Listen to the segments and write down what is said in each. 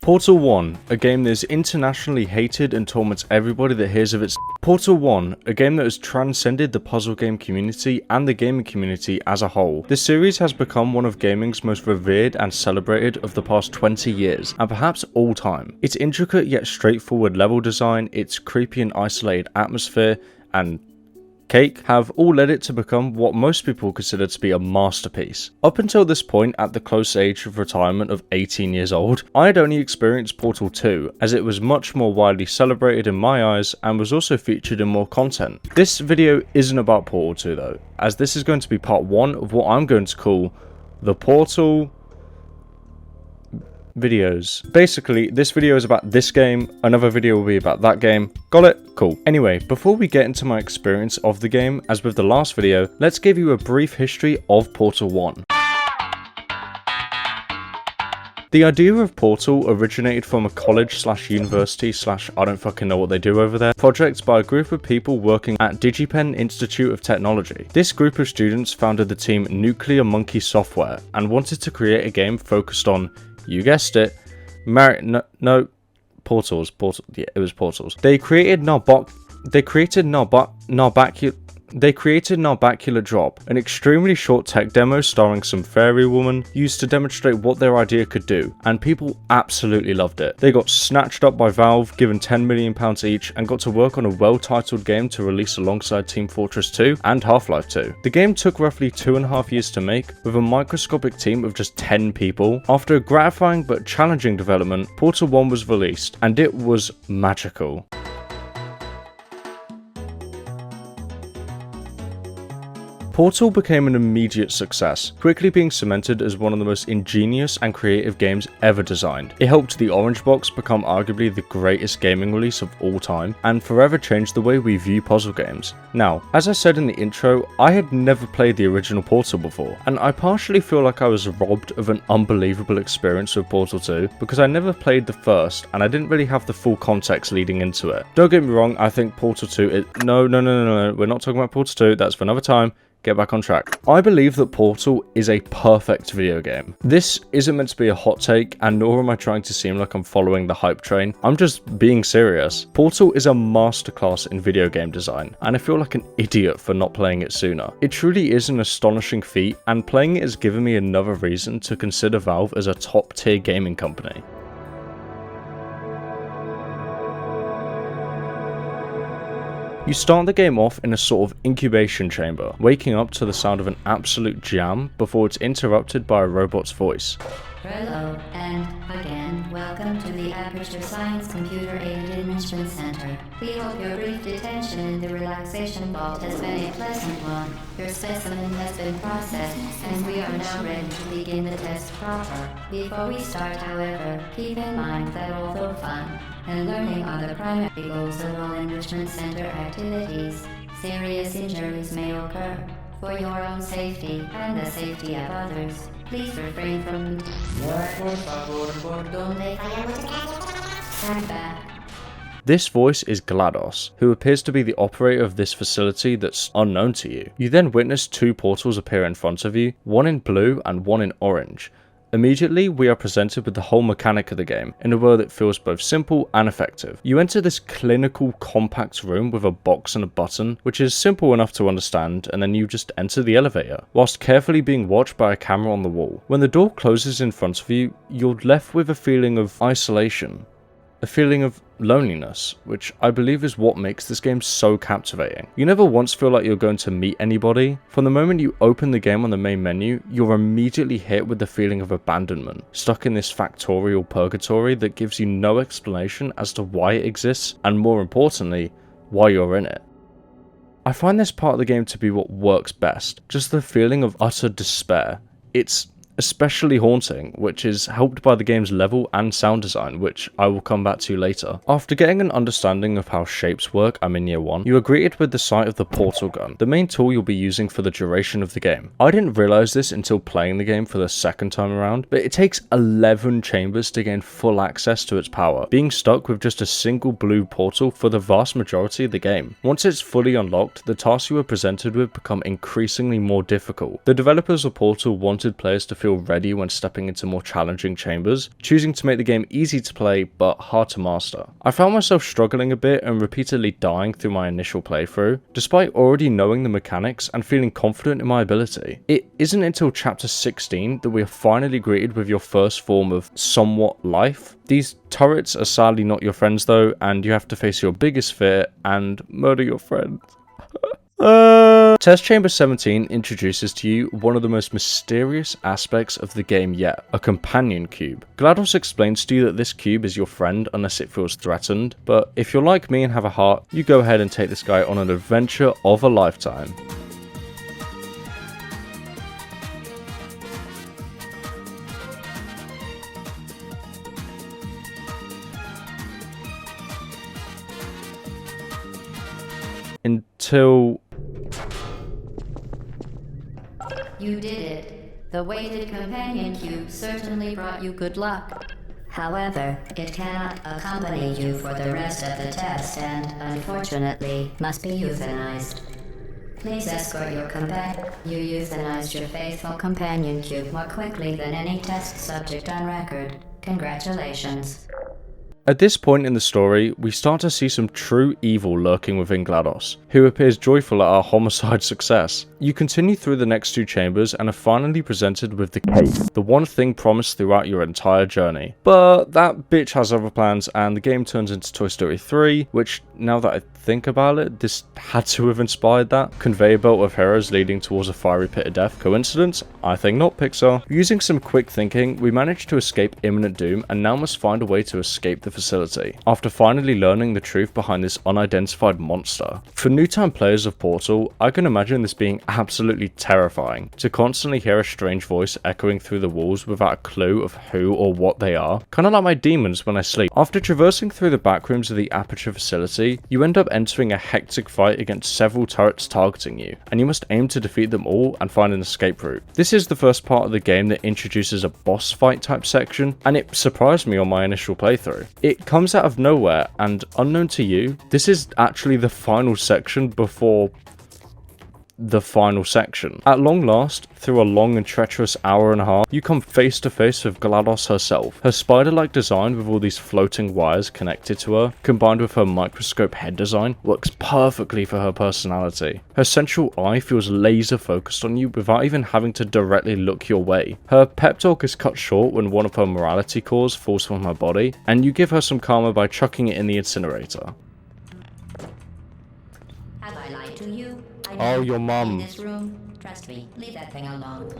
Portal 1, a game that is internationally hated and torments everybody that hears of its. Portal 1, a game that has transcended the puzzle game community and the gaming community as a whole. This series has become one of gaming's most revered and celebrated of the past 20 years, and perhaps all time. Its intricate yet straightforward level design, its creepy and isolated atmosphere, and cake have all led it to become what most people consider to be a masterpiece. Up until this point, at the close age of retirement of 18 years old, I had only experienced Portal 2, as it was much more widely celebrated in my eyes and was also featured in more content. This video isn't about Portal 2 though, as this is going to be part 1 of what I'm going to call the Portal videos. Basically, this video is about this game, another video will be about that game. Got it? Cool. Anyway, before we get into my experience of the game, as with the last video, let's give you a brief history of Portal 1. The idea of Portal originated from a college/university/ I don't fucking know what they do over there, project by a group of people working at DigiPen Institute of Technology. This group of students founded the team Nuclear Monkey Software and wanted to create a game focused on, you guessed it, portals. Yeah, it was portals. They created Narbacular Drop, an extremely short tech demo starring some fairy woman used to demonstrate what their idea could do, and people absolutely loved it. They got snatched up by Valve, given £10 million each, and got to work on a well-titled game to release alongside Team Fortress 2 and Half-Life 2. The game took roughly 2.5 years to make, with a microscopic team of just 10 people. After a gratifying but challenging development, Portal 1 was released, and it was magical. Portal became an immediate success, quickly being cemented as one of the most ingenious and creative games ever designed. It helped the Orange Box become arguably the greatest gaming release of all time, and forever changed the way we view puzzle games. Now, as I said in the intro, I had never played the original Portal before, and I partially feel like I was robbed of an unbelievable experience with Portal 2, because I never played the first, and I didn't really have the full context leading into it. Don't get me wrong, I think Portal 2 is... No, we're not talking about Portal 2, that's for another time. Get back on track. I believe that Portal is a perfect video game. This isn't meant to be a hot take, and nor am I trying to seem like I'm following the hype train. I'm just being serious. Portal is a masterclass in video game design, and I feel like an idiot for not playing it sooner. It truly is an astonishing feat, and playing it has given me another reason to consider Valve as a top tier gaming company. You start the game off in a sort of incubation chamber, waking up to the sound of an absolute jam before it's interrupted by a robot's voice. Hello, and again, welcome to the Aperture Science Computer Aided Enrichment Center. We hope your brief detention in the relaxation vault has been a pleasant one. Your specimen has been processed, and we are now ready to begin the test proper. Before we start, however, keep in mind that although fun and learning are the primary goals of all Enrichment Center activities, serious injuries may occur. For your own safety and the safety of others, please refrain from... Stand back. This voice is GLaDOS, who appears to be the operator of this facility that's unknown to you. You then witness two portals appear in front of you, one in blue and one in orange. Immediately, we are presented with the whole mechanic of the game, in a world that feels both simple and effective. You enter this clinical, compact room with a box and a button, which is simple enough to understand, and then you just enter the elevator, whilst carefully being watched by a camera on the wall. When the door closes in front of you, you're left with a feeling of isolation. A feeling of loneliness, which I believe is what makes this game so captivating. You never once feel like you're going to meet anybody. From the moment you open the game on the main menu, you're immediately hit with the feeling of abandonment, stuck in this factorial purgatory that gives you no explanation as to why it exists, and more importantly, why you're in it. I find this part of the game to be what works best, just the feeling of utter despair. It's especially haunting, which is helped by the game's level and sound design, which I will come back to later. After getting an understanding of how shapes work, I'm in year 1, you are greeted with the sight of the portal gun, the main tool you'll be using for the duration of the game. I didn't realise this until playing the game for the second time around, but it takes 11 chambers to gain full access to its power, being stuck with just a single blue portal for the vast majority of the game. Once it's fully unlocked, the tasks you were presented with become increasingly more difficult. The developers of Portal wanted players to feel feel ready when stepping into more challenging chambers, choosing to make the game easy to play but hard to master. I found myself struggling a bit and repeatedly dying through my initial playthrough, despite already knowing the mechanics and feeling confident in my ability. It isn't until chapter 16 that we are finally greeted with your first form of somewhat life. These turrets are sadly not your friends though, and you have to face your biggest fear and murder your friends. Test Chamber 17 introduces to you one of the most mysterious aspects of the game yet, a companion cube. GLaDOS explains to you that this cube is your friend unless it feels threatened, but if you're like me and have a heart, you go ahead and take this guy on an adventure of a lifetime. Until... You did it. The weighted companion cube certainly brought you good luck. However, it cannot accompany you for the rest of the test and, unfortunately, must be euthanized. Please escort your companion. You euthanized your faithful companion cube more quickly than any test subject on record. Congratulations. At this point in the story, we start to see some true evil lurking within GLaDOS, who appears joyful at our homicide success. You continue through the next two chambers and are finally presented with the case, the one thing promised throughout your entire journey. But that bitch has other plans and the game turns into Toy Story 3, which, now that I think about it, this had to have inspired that. Conveyor belt of heroes leading towards a fiery pit of death. Coincidence? I think not, Pixar. Using some quick thinking, we managed to escape imminent doom and now must find a way to escape the facility, after finally learning the truth behind this unidentified monster. For new-time players of Portal, I can imagine this being absolutely terrifying, to constantly hear a strange voice echoing through the walls without a clue of who or what they are, kinda like my demons when I sleep. After traversing through the backrooms of the Aperture facility, you end up entering a hectic fight against several turrets targeting you, and you must aim to defeat them all and find an escape route. This is the first part of the game that introduces a boss fight type section, and it surprised me on my initial playthrough. It comes out of nowhere, and unknown to you, this is actually the final section before the final section. At long last, through a long and treacherous hour and a half, you come face to face with GLaDOS herself. Her spider-like design with all these floating wires connected to her, combined with her microscope head design, works perfectly for her personality. Her central eye feels laser focused on you without even having to directly look your way. Her pep talk is cut short when one of her morality cores falls from her body, and you give her some karma by chucking it in the incinerator. Have I lied to you? Oh, your mum. In this room, trust me, leave that thing alone.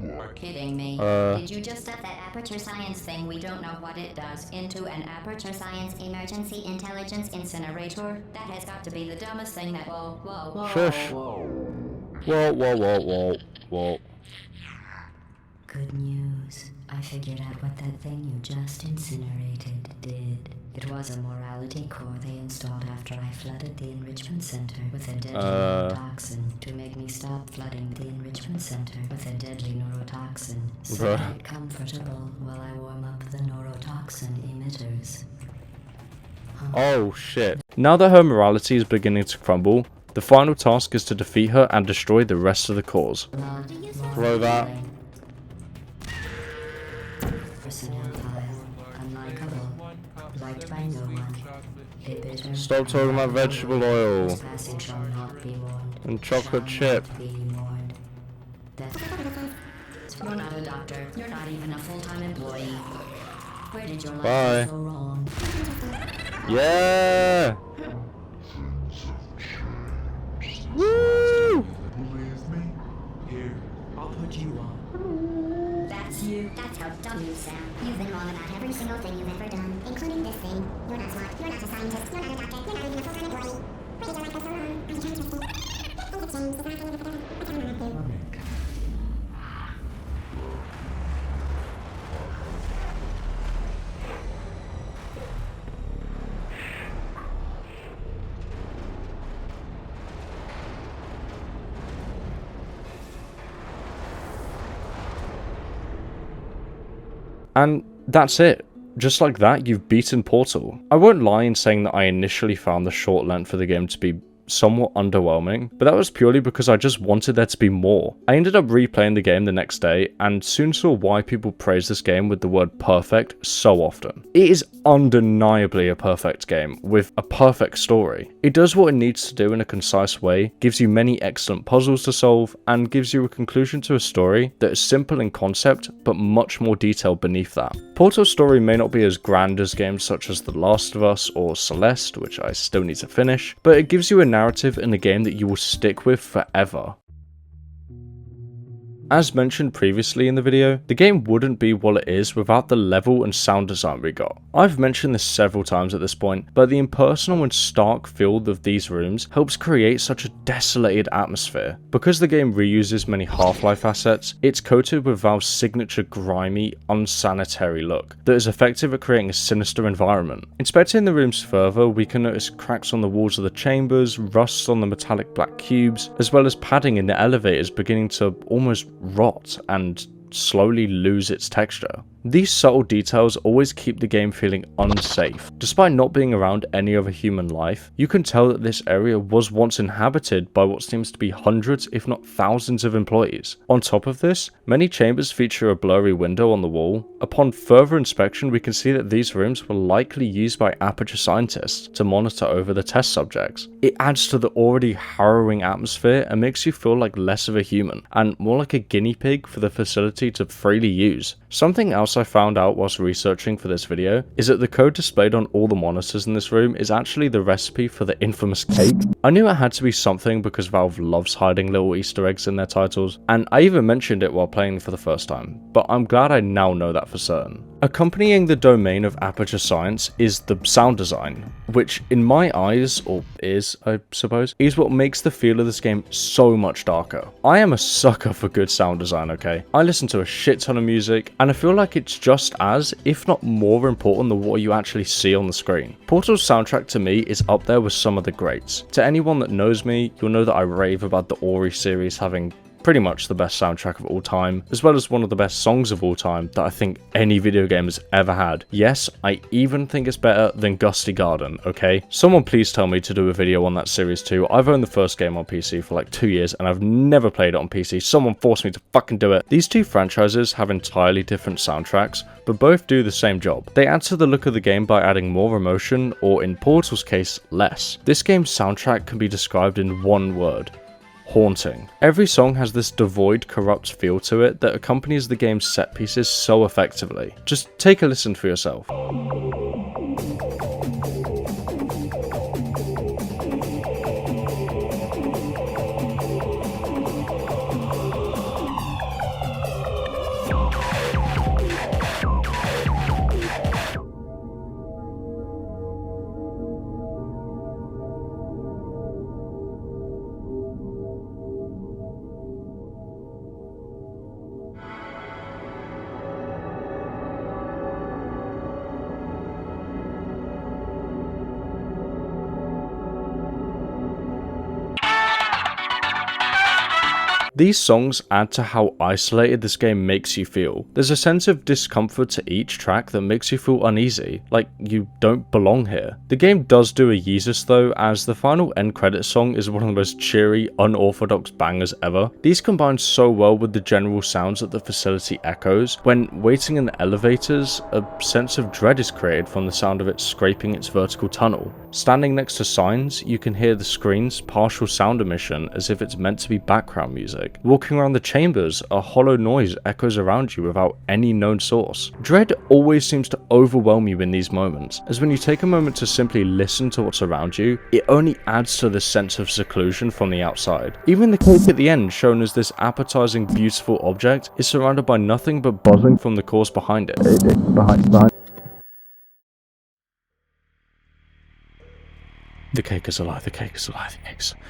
You're kidding me. Did you just stuff that Aperture Science thing, we don't know what it does, into an Aperture Science Emergency Intelligence Incinerator? That has got to be the dumbest thing that... Whoa. Shush. Whoa. Good news. I figured out what that thing you just incinerated did. It was a morality core they installed after I flooded the enrichment center with a deadly neurotoxin to make me stop flooding the enrichment center with a deadly neurotoxin so I get comfortable while I warm up the neurotoxin emitters. Oh shit. Now that her morality is beginning to crumble, the final task is to defeat her and destroy the rest of the cores. Throw that. Personnel file. Unlikable. Liked by no one. Stop talking about vegetable oil. Passing shall not be mourned. And chocolate Shall chip. not be mourned. You're not a doctor. You're not even a full-time employee. Where did your life go so wrong? Yeah! Woo! With me? Here, I'll put you on. That's you. That's how dumb you sound. You've been wrong about every single thing you've ever done, including this thing. You're not smart. You're not a scientist. You're not a doctor. You're not even a full-time employee. Where did your life go so wrong? I'm trying to think. Things have changed. It's not going to better. What's going on with you? And that's it. Just like that, you've beaten Portal. I won't lie in saying that I initially found the short length of the game to be somewhat underwhelming, but that was purely because I just wanted there to be more. I ended up replaying the game the next day and soon saw why people praise this game with the word perfect so often. It is undeniably a perfect game with a perfect story. It does what it needs to do in a concise way, gives you many excellent puzzles to solve, and gives you a conclusion to a story that is simple in concept but much more detailed beneath that. Portal's story may not be as grand as games such as The Last of Us or Celeste, which I still need to finish, but it gives you a narrative in a game that you will stick with forever. As mentioned previously in the video, the game wouldn't be what it is without the level and sound design we got. I've mentioned this several times at this point, but the impersonal and stark feel of these rooms helps create such a desolated atmosphere. Because the game reuses many Half-Life assets, it's coated with Valve's signature grimy, unsanitary look that is effective at creating a sinister environment. Inspecting the rooms further, we can notice cracks on the walls of the chambers, rusts on the metallic black cubes, as well as padding in the elevators beginning to almost rot and slowly lose its texture. These subtle details always keep the game feeling unsafe. Despite not being around any other human life, you can tell that this area was once inhabited by what seems to be hundreds if not thousands of employees. On top of this, many chambers feature a blurry window on the wall. Upon further inspection, we can see that these rooms were likely used by Aperture scientists to monitor over the test subjects. It adds to the already harrowing atmosphere and makes you feel like less of a human and more like a guinea pig for the facility to freely use. Something else I found out whilst researching for this video is that the code displayed on all the monitors in this room is actually the recipe for the infamous cake. I knew it had to be something because Valve loves hiding little Easter eggs in their titles, and I even mentioned it while playing for the first time, but I'm glad I now know that for certain. Accompanying the domain of Aperture Science is the sound design, which in my eyes, or ears I suppose, is what makes the feel of this game so much darker. I am a sucker for good sound design, okay? I listen to a shit ton of music, and I feel like it's just as, if not more important than what you actually see on the screen. Portal's soundtrack to me is up there with some of the greats. To anyone that knows me, you'll know that I rave about the Ori series having pretty much the best soundtrack of all time, as well as one of the best songs of all time that I think any video game has ever had. Yes, I even think it's better than Gusty Garden, okay? Someone please tell me to do a video on that series too. I've owned the first game on PC for like 2 years and I've never played it on PC. Someone forced me to fucking do it. These two franchises have entirely different soundtracks, but both do the same job. They add to the look of the game by adding more emotion, or in Portal's case, less. This game's soundtrack can be described in one word: haunting. Every song has this devoid, corrupt feel to it that accompanies the game's set pieces so effectively. Just take a listen for yourself. These songs add to how isolated this game makes you feel. There's a sense of discomfort to each track that makes you feel uneasy, like you don't belong here. The game does do a Yeezus though, as the final end credits song is one of the most cheery, unorthodox bangers ever. These combine so well with the general sounds that the facility echoes. When waiting in the elevators, a sense of dread is created from the sound of it scraping its vertical tunnel. Standing next to signs, you can hear the screen's partial sound emission as if it's meant to be background music. Walking around the chambers, a hollow noise echoes around you without any known source. Dread always seems to overwhelm you in these moments, as when you take a moment to simply listen to what's around you, it only adds to the sense of seclusion from the outside. Even the cake at the end, shown as this appetizing, beautiful object, is surrounded by nothing but buzzing from the cause behind it. The cake is alive, the cake is alive, the cake is alive.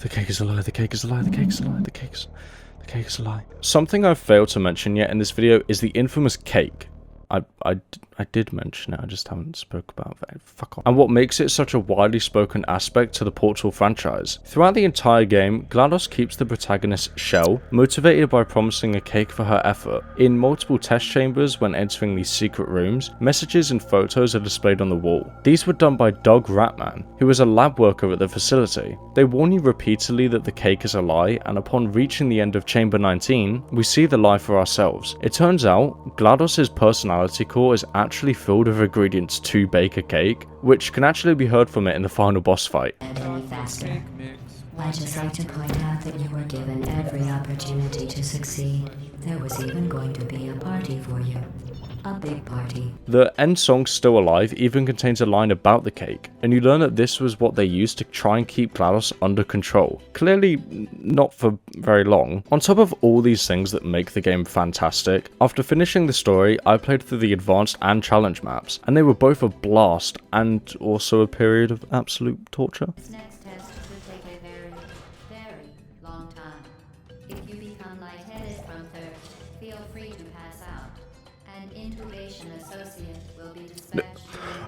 The cake is alive, the cake is alive, the cake is alive, the cake is alive. Something I've failed to mention yet in this video is the infamous cake. I did mention it, I just haven't spoke about it. Fuck off. And what makes it such a widely spoken aspect to the Portal franchise. Throughout the entire game, GLaDOS keeps the protagonist Shell motivated by promising a cake for her effort. In multiple test chambers when entering these secret rooms, messages and photos are displayed on the wall. These were done by Doug Ratman, who is a lab worker at the facility. They warn you repeatedly that the cake is a lie, and upon reaching the end of Chamber 19, we see the lie for ourselves. It turns out, GLaDOS's personality core is actually filled with ingredients to bake a cake, which can actually be heard from it in the final boss fight. Any faster. I'd just like to point out that you were given every opportunity to succeed. There was even going to be a party for you. A big party. The end song Still Alive even contains a line about the cake, and you learn that this was what they used to try and keep GLaDOS under control. Clearly not for very long. On top of all these things that make the game fantastic, after finishing the story, I played through the advanced and challenge maps, and they were both a blast and also a period of absolute torture. This next test should take a very, very long time. If you become lightheaded from thirst, feel free to pass out. An intubation associate will be dispatched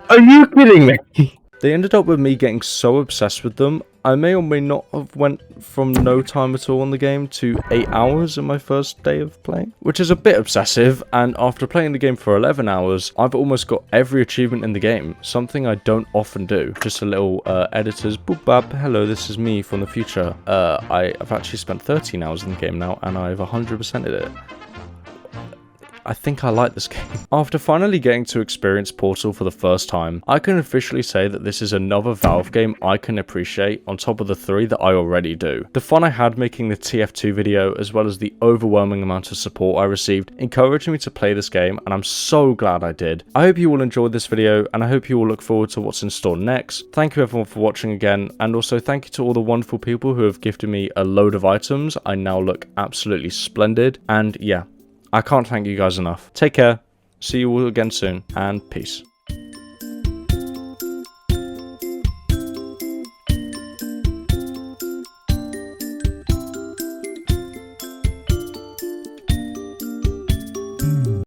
to Are you kidding me? They ended up with me getting so obsessed with them, I may or may not have went from no time at all on the game to 8 hours in my first day of playing, which is a bit obsessive, and after playing the game for 11 hours, I've almost got every achievement in the game, something I don't often do. Just a little editor's boop bab, hello, this is me from the future. I've actually spent 13 hours in the game now, and I've 100%ed it. I think I like this game. After finally getting to experience Portal for the first time, I can officially say that this is another Valve game I can appreciate on top of the 3 that I already do. The fun I had making the TF2 video, as well as the overwhelming amount of support I received, encouraged me to play this game, and I'm so glad I did. I hope you all enjoyed this video, and I hope you all look forward to what's in store next. Thank you everyone for watching again, and also thank you to all the wonderful people who have gifted me a load of items. I now look absolutely splendid, and yeah, I can't thank you guys enough. Take care, see you all again soon, and peace.